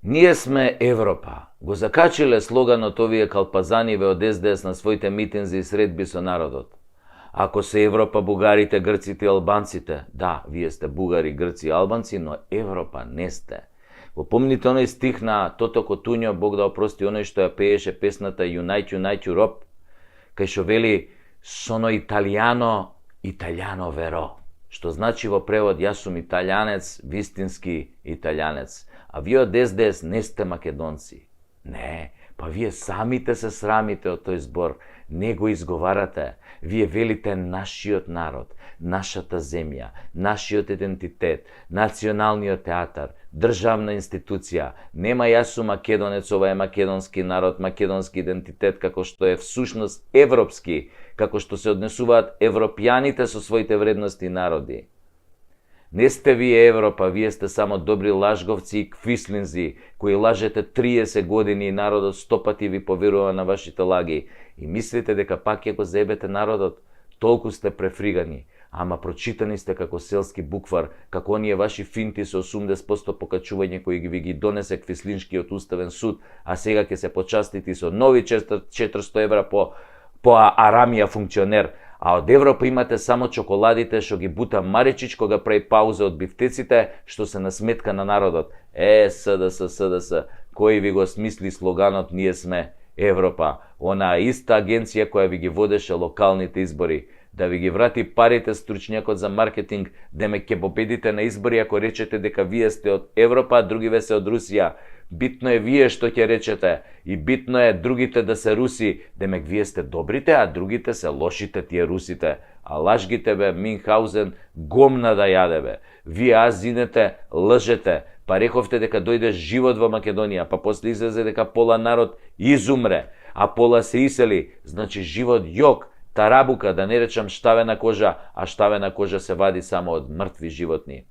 Ние сме Европа. Го закачиле слоганот овие калпазаниве од СДС на своите митинзи и средби со народот. Ако се Европа, бугарите, грците и албанците, да, вие сте бугари, грци и албанци, но Европа не сте. Го помните оној стих на Тото Котуњо, Бог да опрости, оној што ја пееше песната Unite, Unite Europe, кај што вели «Соно италијано, италијано веро», што значи во превод «Јас сум италијанец, вистински италијанец». А вие од СДС не сте македонци. Не, па вие самите се срамите од тој збор, не го изговарате. Вие велите нашиот народ, нашата земја, нашиот идентитет, националниот театар, државна институција. Нема јас сум македонец, ова е македонски народ, македонски идентитет, како што е всушност европски, како што се однесуваат европјаните со своите вредности и народи. Не сте вие Европа, вие сте само добри лажговци и квислинзи, кои лажете 30 години и народот 100 пати ви поверува на вашите лаги. И мислите дека пак ќе го заебете народот? Толку сте префригани, ама прочитани сте како селски буквар, како оние ваши финти со 80% покачување кои ви ги донесе Квислиншкиот уставен суд, а сега ќе се почастите со нови 400 евра по арамија функционер. А од Европа имате само чоколадите што ги бута Маричич кога прави пауза од бифтеците што се на сметка на народот. СДС, кој ви го смисли слоганот «Ние сме Европа», онаа иста агенција која ви ги водеше локалните избори, да ви ги врати парите стручњакот за маркетинг, демек ќе победите на избори ако речете дека вие сте од Европа, а другиве се од Русија. Битно е вие што ќе речете и битно е другите да се руси, демек вие сте добрите, а другите се лошите, тие русите. А лажгите бе, Минхаузен, гомна да јаде бе. Вие азинете, лжете, па рековте дека дојде живот во Македонија, па после излезе дека пола народ изумре, а пола се исели, значи живот јок, тарабука, да не речам штавена кожа, а штавена кожа се вади само од мртви животни.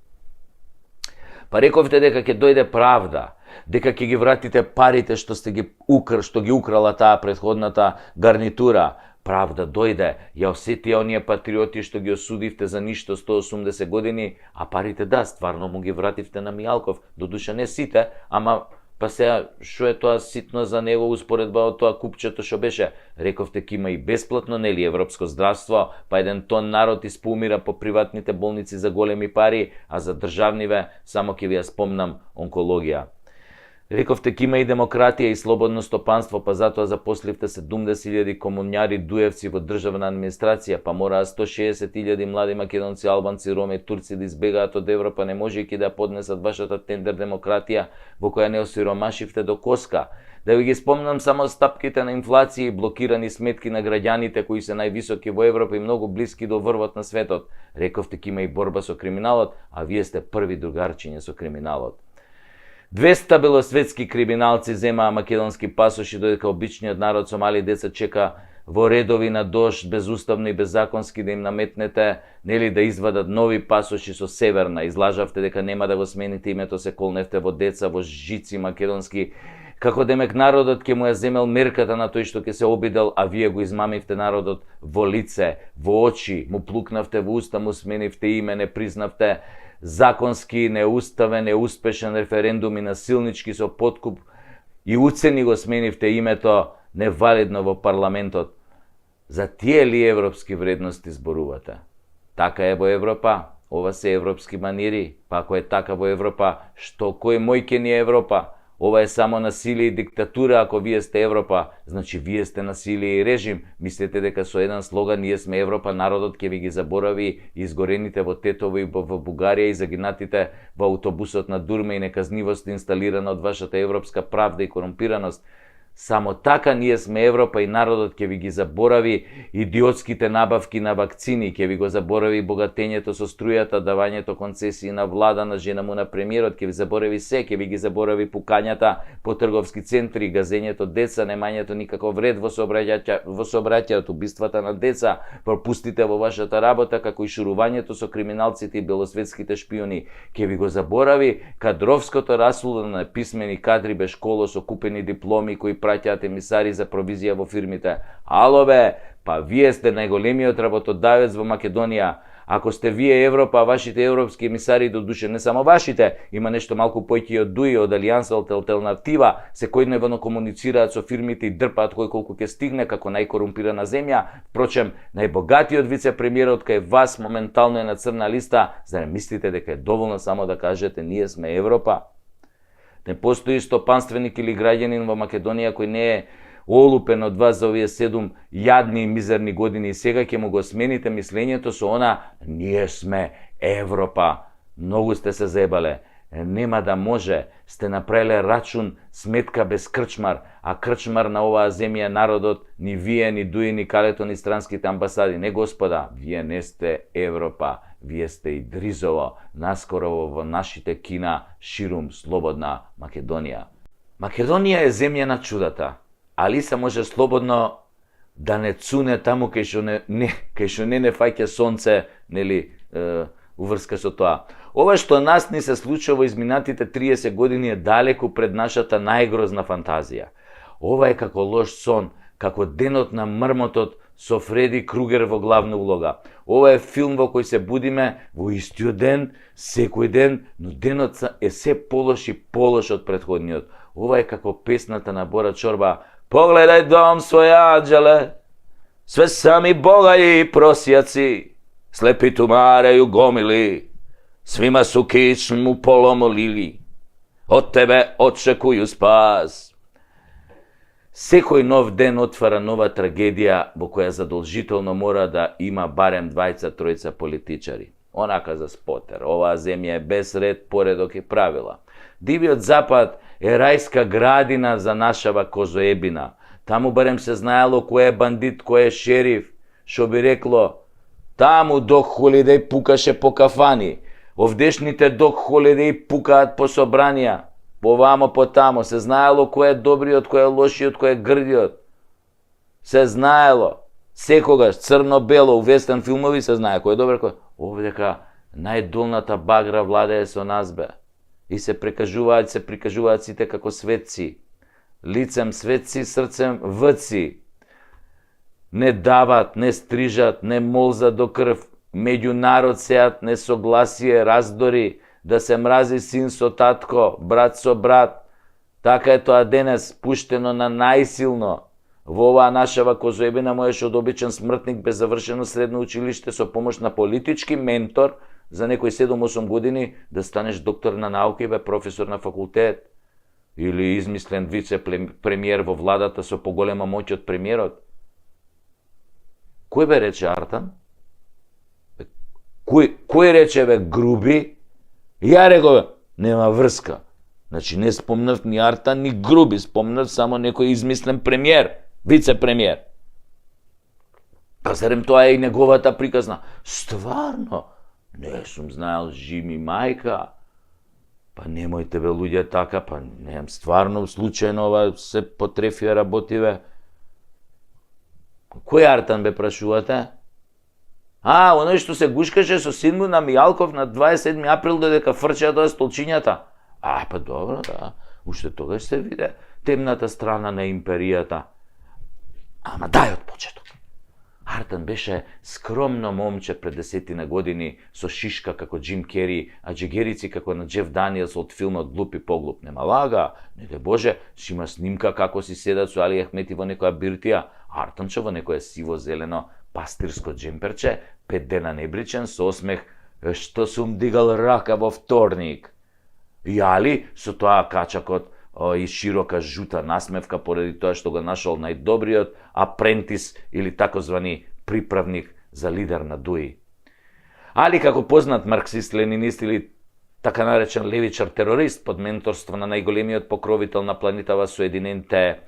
Па рековте дека ќе дојде правда, дека ќе ги вратите парите што ги украла таа претходната гарнитура. Правда дојде, ја осетија оние патриоти што ги осудивте за ништо 180 години, а парите да, стварно му ги вративте на Мијалков, додуша не сите, ама па сега шо е тоа ситно за него успоредба од тоа купчето што беше? Рековте ке има и бесплатно, нели, европско здравство, па еден тон народ испоумира по приватните болници за големи пари, а за државниве само ќе ви ја спомнам онкологија. Рековте ке има и демократија и слободно стопанство, па затоа запосливте 70.000 комуњари дуевци во државна администрација, па мораа 160.000 млади македонци, албанци, роми, турци да избегаат од Европа, не можејќи да поднесат вашата тендер демократија, во која не осиромашивте до коска. Да ви ги спомнам само стапките на инфлација и блокирани сметки на граѓаните кои се највисоки во Европа и многу блиски до врвот на светот. Рековте ке има и борба со криминалот, а вие сте први другарчиња со криминалот. 200 белосветски криминалци земаа македонски пасоши, додека обичниот народ со мали деца чека во редови на дожд, безуставно и беззаконски да им наметнете, нели, да извадат нови пасоши со Северна. Излажавте дека нема да го смените името, се колневте во деца, во жици македонски, како демек народот ќе му ја земел мерката на тој што ќе се обидел, а вие го измамивте народот во лице, во очи, му плукнавте во уста, му сменивте име, не признавте законски, неуставен, неуспешен референдум и насилнички со подкуп и уцени го сменивте името невалидно во парламентот. За тие ли европски вредности зборувате? Така е во Европа, ова се европски манири, па ако е така во Европа, што кој мој ке ни е Европа? Ова е само насилие и диктатура. Ако вие сте Европа, значи вие сте насилие и режим. Мислите дека со еден слоган «Ние сме Европа» народот ќе ви ги заборави изгорените во Тетово и во Бугарија и загинатите во автобусот на Дурме и неказнивост инсталирана од вашата европска правда и корумпираност. Само така ние сме Европа и народот ќе ви ги заборави идиотските набавки на вакцини, ќе ви го заборави богатењето со струјата, давањето концесии на влада, на жена му на премиерот, ќе ви заборави се, ќе ви ги заборави пукањата по трговски центри, газењето деца, немањето никаков ред во сообраќајот, убиствата на деца, пропустите во вашата работа, како и шурувањето со криминалците и белосветските шпиони. Ќе ви го заборави кадровското расуло на писмени кадри без школа со купени дипломи кои праќаат емисари за провизија во фирмите. Ало бе, па вие сте најголемиот работодавец во Македонија, Ако сте вие Европа, вашите европски емисари, до душе не само вашите, има нешто малку појки од ДУИ, од Алијанса, од Алтернатива, секојдневно комуницираат со фирмите и дрпаат кој колку ќе стигне како најкорумпирана земја. Впрочем, најбогатиот вице-премиерот кај вас моментално е на црна листа. Зарем мислите дека е доволно само да кажете ние сме Европа? Не постои стопанственик или граѓанин во Македонија кој не е олупен од вас за овие 7 јадни и мизерни години и сега ќе му го смените мислењето со она ние сме Европа. Многу сте се заебале. Нема да може. Сте направиле рачун, сметка без крчмар, а крчмар на оваа земја е народот, ни вие, ни ДУИ, ни калето, ни странските амбасади. Не, господа, вие не сте Европа. Вие сте и Дризово, наскоро во нашите кина, ширум слободна Македонија. Македонија е земја на чудата. Алиса може слободно да не цуне таму кај што не фаќа сонце, нели, уврска со тоа. Ова што нас ни се случува во изминатите 30 години е далеку пред нашата најгрозна фантазија. Ова е како лош сон, како денот на мрмотот со Фреди Кругер во главна улога. Ова е филм во кој се будиме во истиот ден, секој ден, но денот е се полош и полош од претходниот. Ова е како песната на Бора Чорба: Погледај дом свој анđеле, све сами богаји и просјаци, слепи тумареју гомили, свима су кич му поломолили, од тебе очекују спас. Секој нов ден отвара нова трагедија во која задолжително мора да има барем 2-3 политичари. Онака за спотер, оваа земја е без ред, поредок и правила. Дивиот запад е рајска градина за нашава козоебина. Таму барем се знаело кој е бандит, кој е шериф. Шо би рекло, таму Док Холидеј пукаше по кафани. Овдешните Док Холидеј пукаат по собранија. Повамо по тамо се знаело кој е добриот, кој е лошиот, кој е грдиот. Се знаело. Секогаш црно-бело у вестерн филмови се знае кој е добар, кој. Овдека најдолната багра владее со нас бе. И се прикажуваат сите како светци. Лицем светци, срцем вци. Не дават, не стрижат, не молзат до крв. Меѓу народ сеат несогласие, раздори, да се мрази син со татко, брат со брат. Така е тоа денес, пуштено на најсилно. Во оваа нашава козоебина можеш од обичен смртник без завршено средно училиште со помош на политички ментор за некои 7-8 години да станеш доктор на науки, бе професор на факултет. Или измислен вице-премиер во владата со поголема моќ од премиерот. Кој бе рече Артан? Кој рече бе Груби? Ја реков, нема врска. Значи не спомнав ни Артан, ни Груби, спомнав само некој измислен премиер, вице-премиер. Па зарем тоа е и неговата приказна. Стварно, не сум знаел Жими мајка. Па немојте бе луѓе така, па нем стварно случајно ова се потрефија работиве. Кој Артан бе прашувате? Оној што се гушкаше со син му на Мијалков на 27 април додека фрчеа тоа столчињата. Па добро, да. Уште тогаш се виде темната страна на империјата. Ама дај од почеток. Артан беше скромно момче пред 10 години со шишка како Джим Кери, а джегерици како на Джеф Даниелс од филмот Глуп и поглуп. Нема лага, не де Боже, си има снимка како си седат со Али Ахмети во некоја биртија, Артанче во некоја сиво-зелено пастирско джемперче, 5 дена небричен, со осмех, што сум дигал рака во вторник. И Али со тоа качакот и широка жута насмевка поради тоа што го нашол најдобриот апрентис или такозвани приправник за лидер на ДУИ. Али како познат марксист-ленинист или така наречен левичар терорист под менторство на најголемиот покровител на планетава Соединените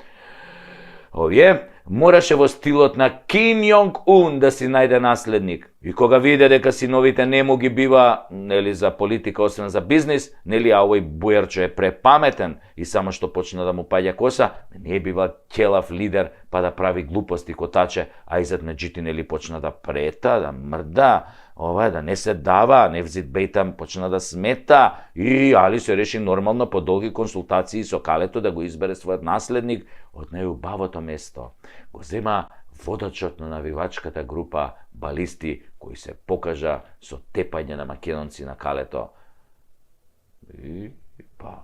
мораше во стилот на Ким Јонг Ун да си најде наследник. И кога виде дека синовите не му ги бива, нели, за политика, освен за бизнис, нели, а овој бујарчо е препаметен и само што почна да му паѓа коса, не бива ќелав лидер па да прави глупости котаче, а изад неџити, нели, почна да прета, да мрда, да не се дава, невзит бејтам почна да смета и Али се реши нормално по долги консултации со Калето да го избере својот наследник од најубавото место. Го зема водачот на навивачката група балисти кој се покажа со тепање на македонци на калето. И па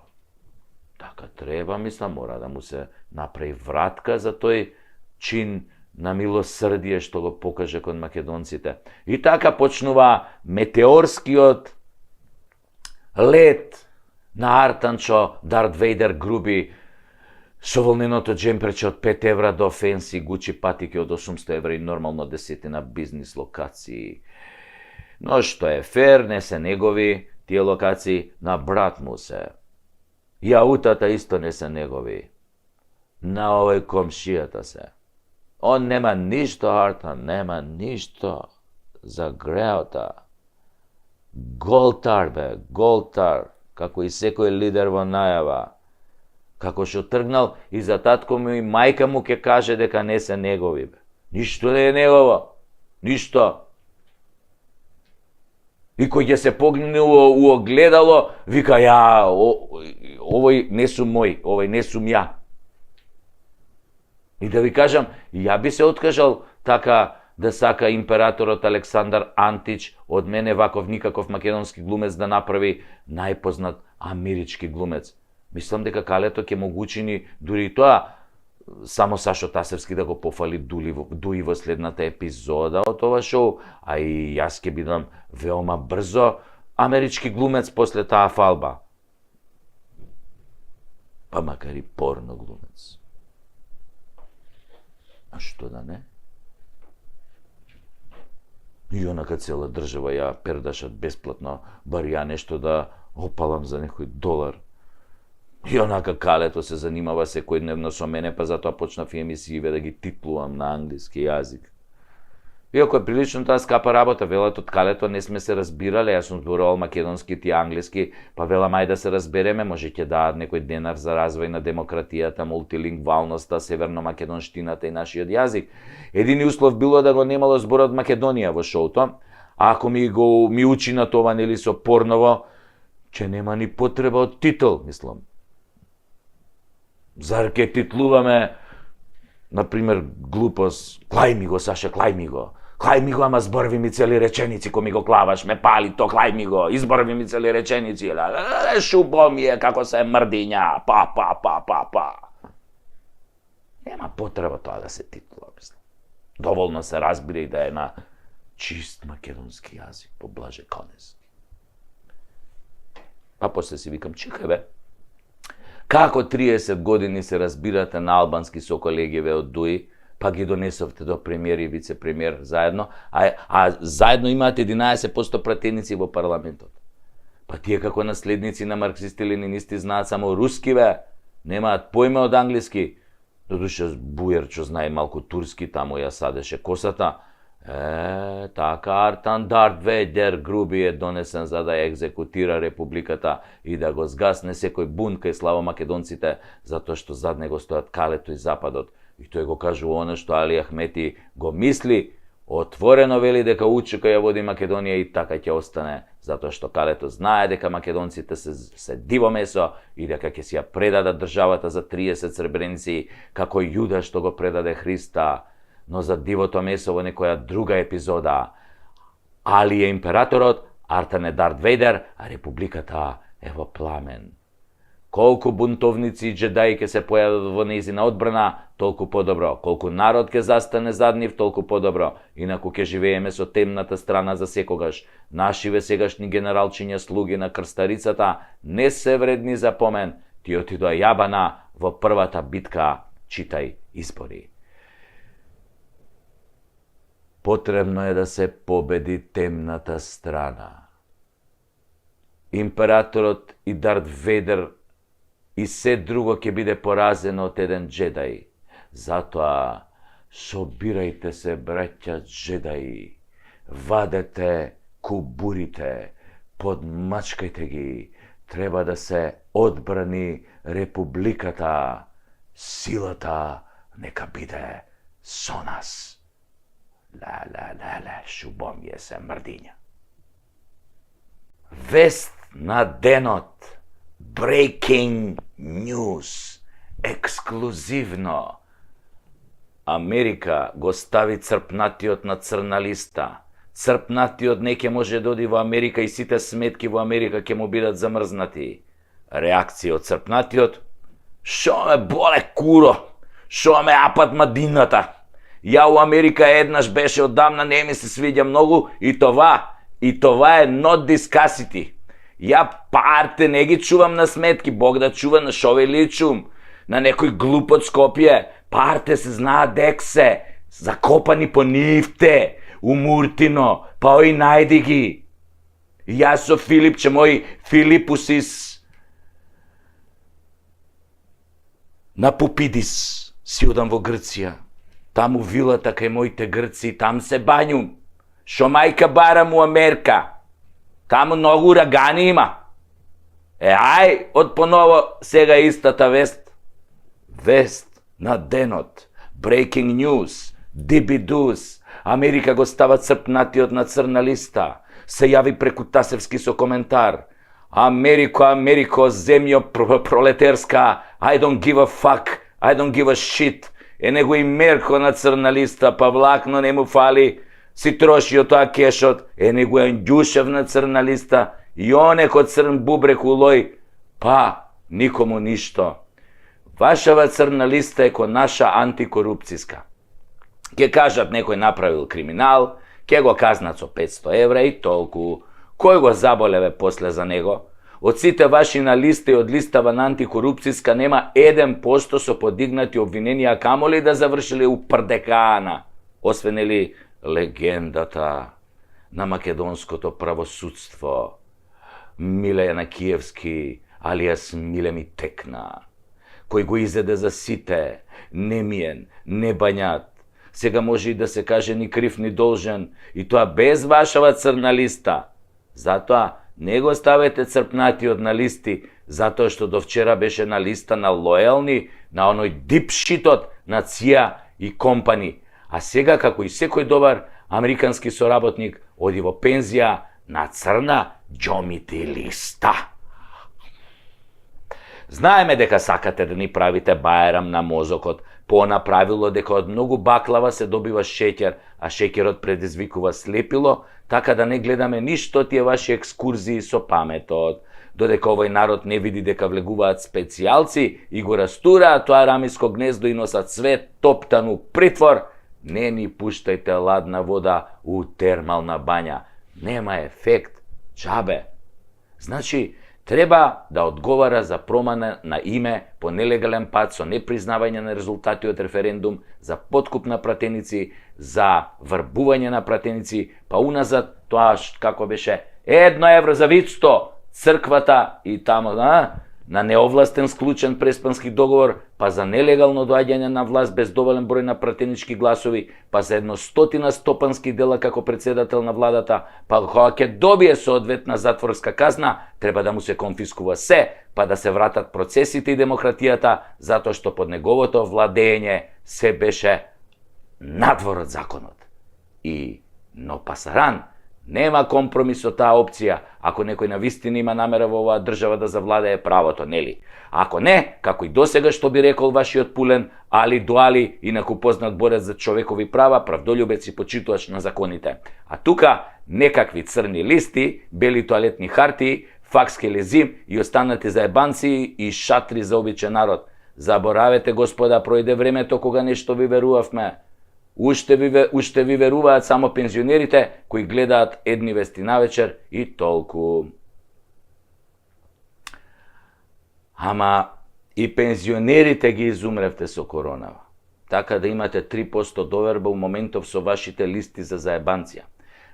така треба, мислам, мора да му се направи вратка за тој чин на милосрдие што го покаже кон македонците. И така почнува метеорскиот лет на Артанчо Дарт Вейдер груби со волненото джемперче од 5 евра до фенси Гучи патики од 800 евра и нормално 10 на бизнис локации. Но што е фер, не се негови тие локации, на брат му се. И аутата исто не се негови. На овој комшијата се. Он нема ништо, Артан, нема ништо за греота. Голтар, бе, голтар, како и секој лидер во најава. Како што тргнал и за татко му и мајка му ќе каже дека не се негови, бе. Ништо не е негово, ништо. И кој ќе се погне у огледало, вика, овој не сум мој, овој не сум ја. И да ви кажам, ја би се откажал така да сака императорот Александар Антич од мене ваков никаков македонски глумец да направи најпознат амерички глумец. Мислам дека калето ќе му учини дури и тоа само Сашо Тасевски да го пофали дуи во следната епизода од ова шоу, а и јас ќе бидам веома брзо амерички глумец после таа фалба. Па макар и порно глумец. А што да не? И онака цела држава ја пердашат бесплатно, бар ја нешто да опалам за некој долар. И онака калето се занимава секојдневно со мене, па затоа почнав и емисији да ги титлувам на англиски јазик. Иако е прилично таа скапа работа, велат од калето не сме се разбирале, јас сум зборувал македонски, ти англиски, па велам ај да се разбереме, може ќе дадат некој денар за развој на демократијата, мултилингвалноста, северно-македонштината и нашиот јазик. Едини услов било да го немало зборот Македонија во шоуто, а ако ми учи на това, нели со порново, че нема ни потреба од титул, мислам. Зар ке титлуваме, например, глупост, клај ми го, Саша, клај ми го. Клај ми го, ама зборви ми цели реченици, ко ми го клаваш, ме пали то, клај ми го, изборви ми цели реченици, шубо ми е, како се мрдиња, па. Нема потреба тоа да се титлува, мислам. Доволно се разбира и да е на чист македонски јазик, по Блаже Конески. Па после си викам, чекај бе, како 30 години се разбирате на албански со колегиве од ДУИ, па ги донесовте до премиер и вице-премиер заедно, а заедно имаат 11% пратеници во парламентот. Па тие како наследници на марксисти-ленинисти знаат само руски, бе, немаат поиме од англиски. Додуше Бујерчо знае малку турски, таму ја садеше косата. Така Артан Дарт Вейдер груби е донесен за да ја екзекутира републиката и да го згасне секој бунт кај славомакедонците, затоа што зад него стојат калето и западот. И тој го кажува оно што Али Ахмети го мисли, отворено вели дека учека ја води Македонија и така ќе остане, затоа што калето знае дека македонците се диво месо и дека ќе си ја предадат државата за 30 сребреници, како Јуда што го предаде Христа. Но за дивото месо во некоја друга епизода. Али е императорот, Артан е Дарт Вейдер, а републиката е во пламен. Колку бунтовници и джедаи ќе се појават во нејзина одбрана, толку подобро. Колку народ ќе застане зад нив, толку подобро. Инаку ќе живееме со темната страна за секогаш. Нашиве сегашни генералчиња слуги на крстарицата не се вредни за помен. Ти отидоа јабана во првата битка, читај избори. Потребно е да се победи темната страна. Императорот и Дарт Вейдер и се друго ќе биде поразено од еден джедај. Затоа собирајте се, браќа джедаи, вадете кубурите, подмачкајте ги, треба да се одбрани републиката, силата нека биде со нас. Шубо ми е се мрдиња. Вест на денот. Breaking news. Ексклузивно. Америка го стави црпнатиот на црна листа. Црпнатиот не ќе може да оди во Америка и сите сметки во Америка ќе му бидат замрзнати. Реакција од црпнатиот: шо ме боле куро, шо ме апат мадината. Ја у Америка еднаш беше, одамна не ми се свиѓа многу и това е not discussity. Ја парте не ги чувам на сметки, Бог да чува, на шо ви личум, на некој глуп од Скопје. Парте се знаат дек се, закопани по нивте, у Муртино, па ој најди ги. Јас со Филипче, мој Филипусис, на Пупидис си одам во Грција. Таму вилата кај моите грци, там се бањум. Шо мајка барам у Америка. Таму многу урагани има. Ај, од поново сега истата вест. Вест на денот. Breaking news. Дибидус. Америка го става црпнатиот на црна листа. Се јави преку Тасевски со коментар: Америко, земјо пролетерска, I don't give a fuck, I don't give a shit. Него и Мерко на црна листа, па влакно не му фали, си трошио тоа кешот. Него е Ѓушев на црна листа, и онеко црн бубрек улој, па никому ништо. Вашава црна листа е ко наша антикорупцијска. Ке кажат некој направил криминал, ке го казнат со 500 евра и толку. Кој го заболеве после за него? Од сите ваши на листа и од листава на антикорупцијска нема 1% со подигнати обвиненија, камоли да завршили у прдекана. Освен ли легендата на македонското правосудство, Миле Киевски, алијас Миле ми текна, кој го изеде за сите, немиен, небањат. Сега може и да се каже ни крив ни должен, и тоа без вашава црна листа. Затоа не го ставете црпнатиот на листи, затоа што до вчера беше на листа на лојални, на оној дипшитот на ЦИА и компани. А сега, како и секој добар американски соработник, оди во пензија на црна џомити листа. Знаеме дека сакате да ни правите бајрам на мозокот, по направило дека од многу баклава се добива шеќер, а шеќерот предизвикува слепило, така да не гледаме ништо тие ваши екскурзии со паметот. Додека овој народ не види дека влегуваат специјалци и го растураат тоа рамиско гнездо и носат свет топтан у притвор, не ни пуштајте ладна вода у термална бања. Нема ефект, џабе. Значи, треба да одговара за промана на име по нелегален пат со непризнавање на резултати од референдум, за подкуп на пратеници, за врбување на пратеници, па уназад тоа како беше 1 евро за вицто, црквата и тамо на неовластен склучен преспански договор, па за нелегално доаѓање на власт без доволен број на пратенички гласови, па за 100 стопански дела како председател на владата, па кога ќе добие соодветна затворска казна, треба да му се конфискува се, па да се вратат процесите и демократијата, затоа што под неговото владење се беше надвор од законот. Но пасаран, нема компромис со таа опција, ако некој навистина има намера во оваа држава да завладее правото, нели? Ако не, како и досега што би рекол вашиот Пулен, Али Дуали, инаку познат борец за човекови права, правдолюбец и почитувач на законите. А тука некакви црни листи, бели тоалетни хартии, факски лезим и останати заебанци и шатри за обичен народ. Заборавете, господа, пројде времето кога нешто ви верувавме. Уште ви веруваат само пензионерите кои гледаат едни вести навечер и толку. Ама и пензионерите ги изумревте со коронава. Така да имате 3% доверба у моментов со вашите листи за заебанција.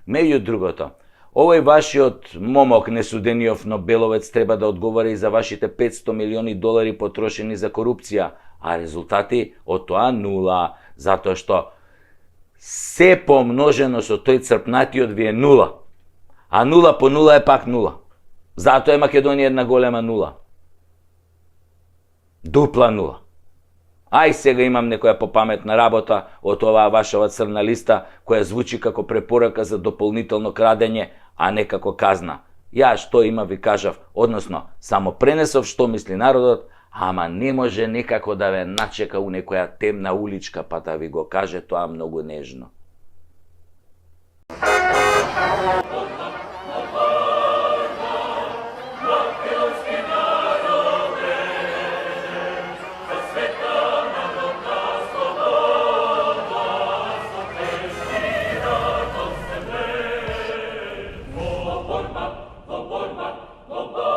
Меѓу другото, овој вашиот момок несудениот Нобеловец треба да одговара и за вашите $500 милиони потрошени за корупција, а резултати од тоа нула, затоа што се помножено со тој црпнатиот ви е нула. А нула по нула е пак нула. Затоа е Македонија една голема нула. Дупла нула. Ај сега имам некоја попаметна работа од оваа вашава црна листа, која звучи како препорака за дополнително крадење, а не како казна. Ја што има ви кажав, односно, само пренесов што мисли народот, ама не може некако да ве начека у некоја темна уличка, па да ви го каже тоа многу нежно. Bomba!